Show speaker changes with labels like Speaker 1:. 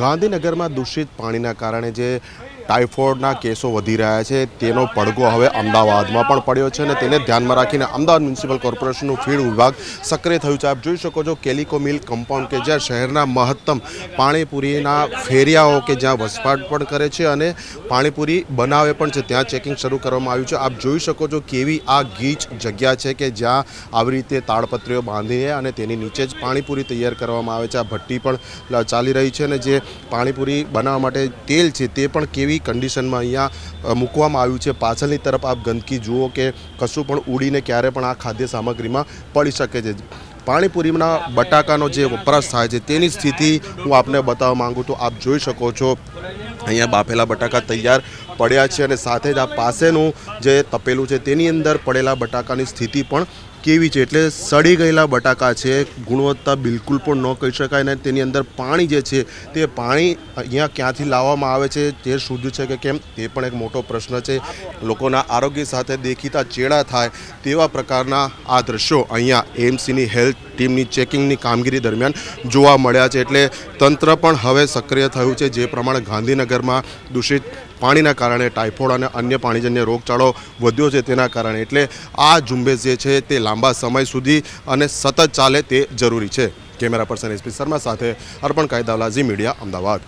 Speaker 1: ગાંધીનગરમાં દૂષિત પાણીના કારણે જે ટાઇફોઇડના કેસો વધી રહ્યા છે તેનો પડઘો હવે અમદાવાદમાં પણ પડ્યો છે અને તેને ધ્યાનમાં રાખીને અમદાવાદ મ્યુનિસિપલ કોર્પોરેશનનું ફીડ વિભાગ સક્રિય થયું છે। આપ જોઈ શકો છો કેલિકો મિલ કમ્પાઉન્ડ કે જ્યાં શહેરના મહત્તમ પાણીપુરીના ફેરિયાઓ કે જ્યાં વસવાટ પણ કરે છે અને પાણીપુરી બનાવે પણ છે ત્યાં ચેકિંગ શરૂ કરવામાં આવ્યું છે। આપ જોઈ શકો છો કેવી આ ગીચ જગ્યા છે કે જ્યાં આવી રીતે તાડપત્રીઓ બાંધીને અને તેની નીચે જ પાણીપુરી તૈયાર કરવામાં આવે છે। આ ભઠ્ઠી પણ ચાલી રહી છે અને જે પાણીપુરી બનાવવા માટે તેલ છે તે પણ કેવી કંડિશનમાં અહીંયા મૂકવામાં આવ્યું છે। પાછળની તરફ આપ ગંદકી જુઓ કે કશું પણ ઉડીને ક્યારે પણ આ ખાદ્ય સામગ્રીમાં પડી શકે છે। પાણીપુરીના બટાકાનો જે વપરાશ થાય છે તેની સ્થિતિ હું આપને બતાવવા માંગુ તો આપ જોઈ શકો છો અહીંયા બાફેલા બટાકા તૈયાર પડ્યા છે અને સાથે જ આ પાસેનું જે તપેલું છે તેની અંદર પડેલા બટાકાની સ્થિતિ પણ કેવી છે એટલે સડી ગયેલા બટાકા છે। ગુણવત્તા બિલકુલ પણ ન કહી શકાય ને તેની અંદર પાણી જે છે તે પાણી અહીંયા ક્યાંથી લાવવામાં આવે છે તે શુદ્ધ છે કે કેમ તે પણ એક મોટો પ્રશ્ન છે। લોકોના આરોગ્ય સાથે દેખીતા ચેડા થાય તેવા પ્રકારના આ દ્રશ્યો અહીંયા એએમસીની હેલ્થ ટીમની ચેકિંગની કામગીરી દરમિયાન જોવા મળ્યા છે। એટલે તંત્ર પણ હવે સક્રિય થયું છે। જે પ્રમાણે ગાંધીનગરમાં દૂષિત પાણીના કારણે ટાઇફોઇડ અને અન્ય પાણીજન્ય રોગચાળો વધ્યો છે તેના કારણે એટલે આ ઝુંબેશ જે છે તે લાંબા સમય સુધી અને સતત ચાલે તે જરૂરી છે। કેમેરા પર્સન એસપી શર્મા સાથે અર્પણ કાયદાવાલા ઝી મીડિયા અમદાવાદ।